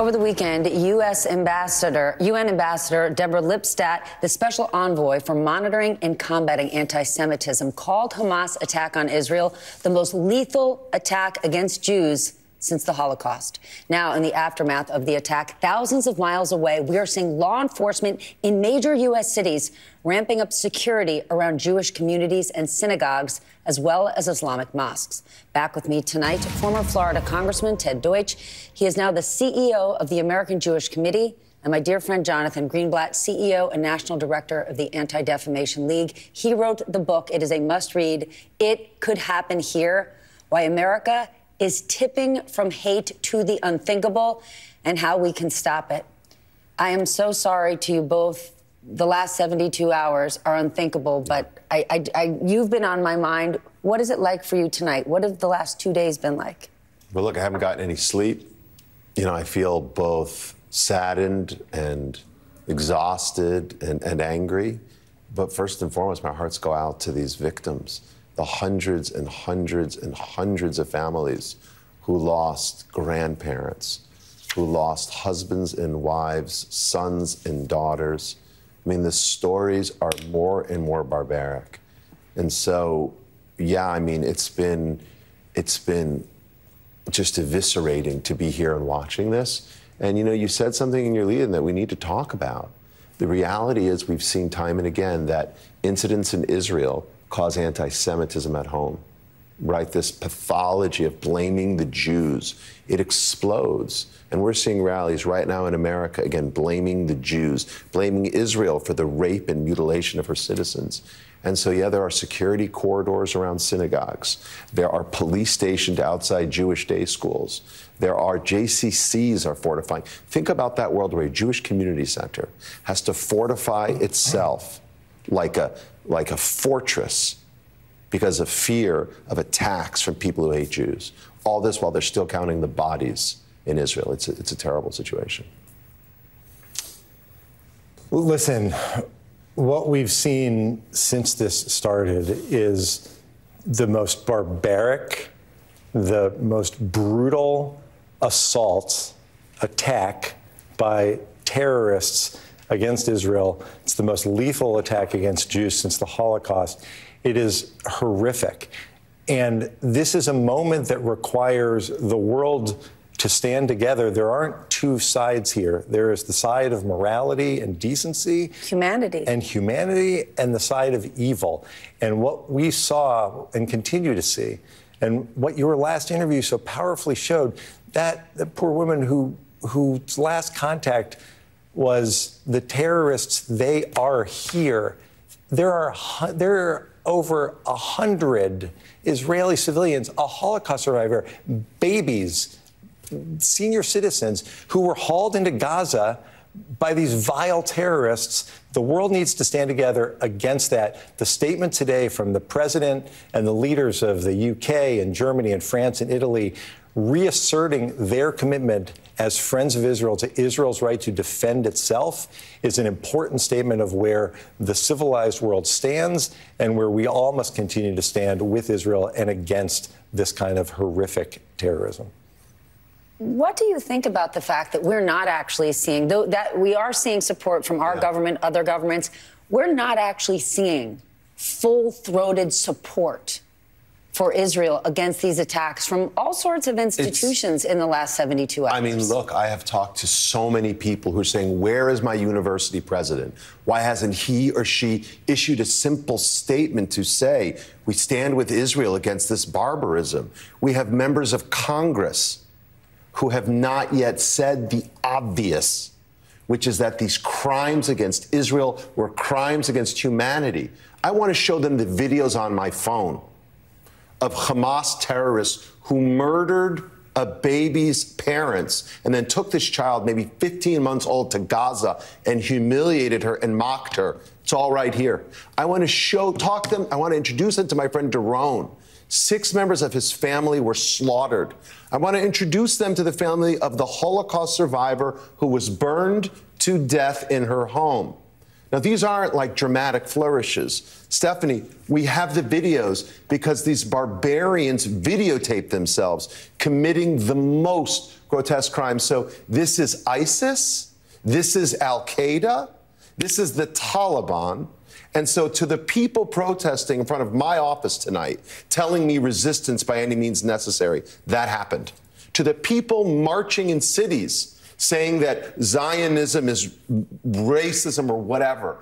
Over the weekend, UN Ambassador Deborah Lipstadt, the special envoy for monitoring and combating anti-Semitism, called Hamas' attack on Israel the most lethal attack against Jews since the Holocaust. Now, in the aftermath of the attack, thousands of miles away, we are seeing law enforcement in major U.S. cities ramping up security around Jewish communities and synagogues, as well as Islamic mosques. Back with me tonight, former Florida Congressman Ted Deutsch. He is now the CEO of the American Jewish Committee. And my dear friend Jonathan Greenblatt, CEO and National Director of the Anti-Defamation League. He wrote the book. It is a must-read. It Could Happen Here: Why America is Tipping from Hate to the Unthinkable and How We Can Stop It. I am so sorry to you both. The last 72 hours are unthinkable, but you've been on my mind. What is it like for you tonight? What have the last 2 days been like? Well, look, I haven't gotten any sleep. You know, I feel both saddened and exhausted and angry. But first and foremost, my hearts go out to these victims, the hundreds and hundreds and hundreds of families who lost grandparents, who lost husbands and wives, sons and daughters. I mean, the stories are more and more barbaric. And so, yeah, I mean, it's been just eviscerating to be here and watching this. And, you know, you said something in your lead-in that we need to talk about. The reality is we've seen time and again that incidents in Israel cause anti-Semitism at home, right? This pathology of blaming the Jews, it explodes. And we're seeing rallies right now in America, again, blaming the Jews, blaming Israel for the rape and mutilation of her citizens. And so, yeah, there are security corridors around synagogues. There are police stationed outside Jewish day schools. There are JCCs are fortifying. Think about that world where a Jewish community center has to fortify itself like a fortress because of fear of attacks from people who hate Jews. All this while they're still counting the bodies in Israel. It's a terrible situation. Listen, what we've seen since this started is the most barbaric, the most brutal assault, attack by terrorists against Israel. It's the most lethal attack against Jews since the Holocaust. It is horrific. And this is a moment that requires the world to stand together. There aren't two sides here. There is the side of morality and decency. Humanity. And the side of evil. And what we saw and continue to see, and what your last interview so powerfully showed, that the poor woman whose last contact was the terrorists, they are here. There are over 100 Israeli civilians, a Holocaust survivor, babies, senior citizens who were hauled into Gaza by these vile terrorists. The world needs to stand together against that. The statement today from the president and the leaders of the UK and Germany and France and Italy reasserting their commitment as friends of Israel to Israel's right to defend itself is an important statement of where the civilized world stands and where we all must continue to stand with Israel and against this kind of horrific terrorism. What do you think about the fact that we're not actually seeing, though that we are seeing support from our government, other governments, we're not actually seeing full-throated support for Israel against these attacks from all sorts of institutions in the last 72 hours? I mean, look, I have talked to so many people who are saying, where is my university president? Why hasn't he or she issued a simple statement to say, we stand with Israel against this barbarism? We have members of Congress who have not yet said the obvious, which is that these crimes against Israel were crimes against humanity. I want to show them the videos on my phone of Hamas terrorists who murdered a baby's parents and then took this child, maybe 15 months old, to Gaza and humiliated her and mocked her. It's all right here. I want to talk them. I want to introduce them to my friend Daron. 6 members of his family were slaughtered. I want to introduce them to the family of the Holocaust survivor who was burned to death in her home. Now, these aren't like dramatic flourishes. Stephanie, we have the videos because these barbarians videotape themselves committing the most grotesque crimes. So this is ISIS, this is Al-Qaeda, this is the Taliban. And so to the people protesting in front of my office tonight, telling me resistance by any means necessary, that happened. To the people marching in cities, saying that Zionism is racism or whatever.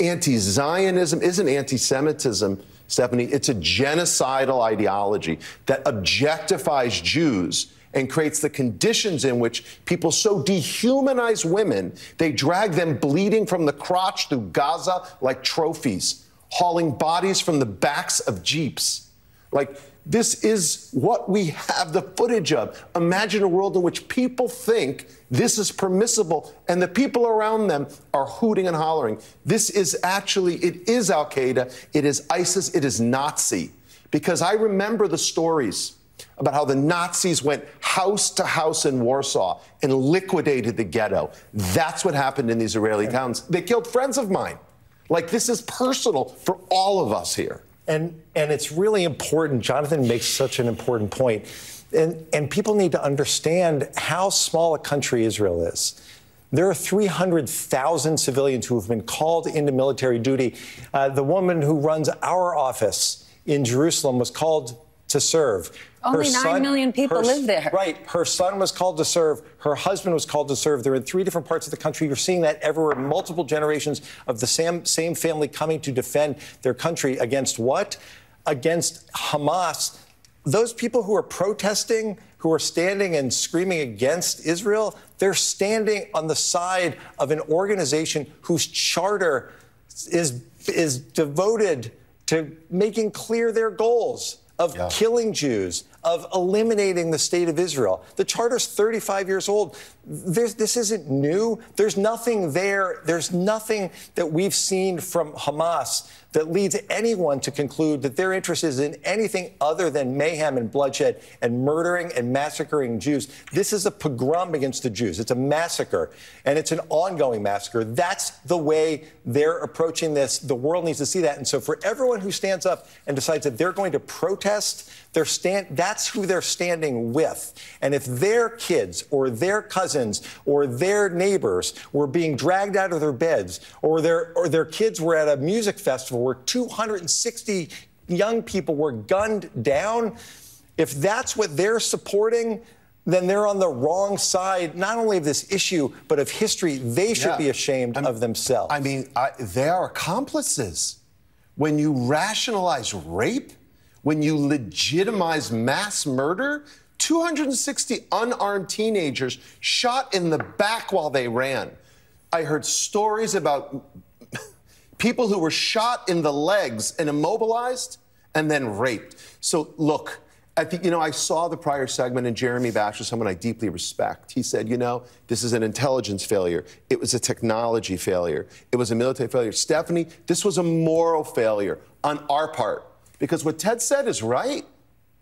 Anti-Zionism isn't anti-Semitism, Stephanie. It's a genocidal ideology that objectifies Jews and creates the conditions in which people so dehumanize women, they drag them bleeding from the crotch through Gaza like trophies, hauling bodies from the backs of Jeeps. Like, this is what we have the footage of. Imagine a world in which people think this is permissible and the people around them are hooting and hollering. This is actually, it is Al-Qaeda, it is ISIS, it is Nazi. Because I remember the stories about how the Nazis went house to house in Warsaw and liquidated the ghetto. That's what happened in these Israeli towns. They killed friends of mine. Like, this is personal for all of us here. And it's really important. Jonathan makes such an important point. And people need to understand how small a country Israel is. There are 300,000 civilians who have been called into military duty. The woman who runs our office in Jerusalem was called to serve. Only 9 million people live there. Right. Her son was called to serve. Her husband was called to serve. They're in 3 different parts of the country. You're seeing that everywhere. Multiple generations of the same family coming to defend their country against what? Against Hamas. Those people who are protesting, who are standing and screaming against Israel, they're standing on the side of an organization whose charter is devoted to making clear their goals of killing Jews, of eliminating the state of Israel. The charter's 35 years old. This isn't new. There's nothing there. There's nothing that we've seen from Hamas that leads anyone to conclude that their interest is in anything other than mayhem and bloodshed and murdering and massacring Jews. This is a pogrom against the Jews. It's a massacre, and it's an ongoing massacre. That's the way they're approaching this. The world needs to see that. And so for everyone who stands up and decides that they're going to protest, that's who they're standing with. And if their kids or their cousins or their neighbors were being dragged out of their beds, or their kids were at a music festival where 260 young people were gunned down, if that's what they're supporting, then they're on the wrong side, not only of this issue, but of history. They should be ashamed of themselves. I mean, they are accomplices. When you rationalize rape, when you legitimize mass murder, 260 unarmed teenagers shot in the back while they ran. I heard stories about people who were shot in the legs and immobilized and then raped. So look, I think, I saw the prior segment, and Jeremy Bash is someone I deeply respect. He said, this is an intelligence failure. It was a technology failure. It was a military failure. Stephanie, this was a moral failure on our part. Because what Ted said is right.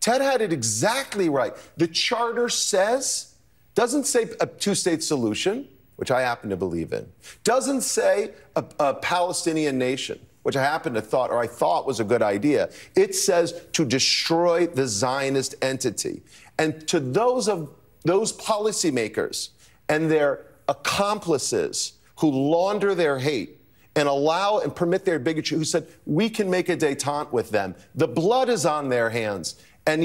Ted had it exactly right. The charter doesn't say a two-state solution, which I happen to believe in. Doesn't say a Palestinian nation, which I thought was a good idea. It says to destroy the Zionist entity. And to those policymakers and their accomplices who launder their hate and allow and permit their bigotry, who said, we can make a détente with them. The blood is on their hands. And,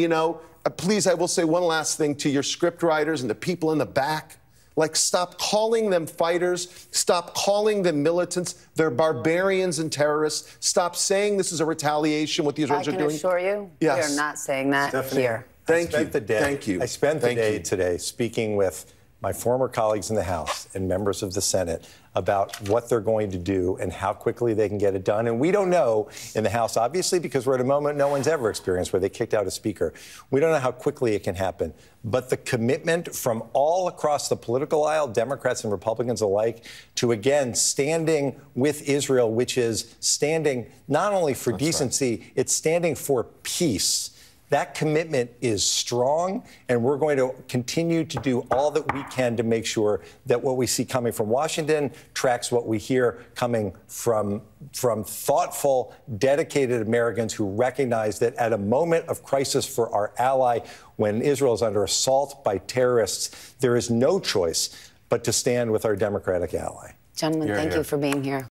please, I will say one last thing to your script writers and the people in the back. Like, stop calling them fighters. Stop calling them militants. They're barbarians and terrorists. Stop saying this is a retaliation, what the Israelis are doing. I can assure you, we are not saying that Stephanie, here. Thank you. Thank you. I spent the day today speaking with my former colleagues in the House and members of the Senate about what they're going to do and how quickly they can get it done. And we don't know in the House, obviously, because we're at a moment no one's ever experienced where they kicked out a speaker. We don't know how quickly it can happen. But the commitment from all across the political aisle, Democrats and Republicans alike, to, again, standing with Israel, which is standing not only for decency, it's standing for peace. That commitment is strong, and we're going to continue to do all that we can to make sure that what we see coming from Washington tracks what we hear coming from thoughtful, dedicated Americans who recognize that at a moment of crisis for our ally, when Israel is under assault by terrorists, there is no choice but to stand with our democratic ally. Gentlemen, thank you for being here.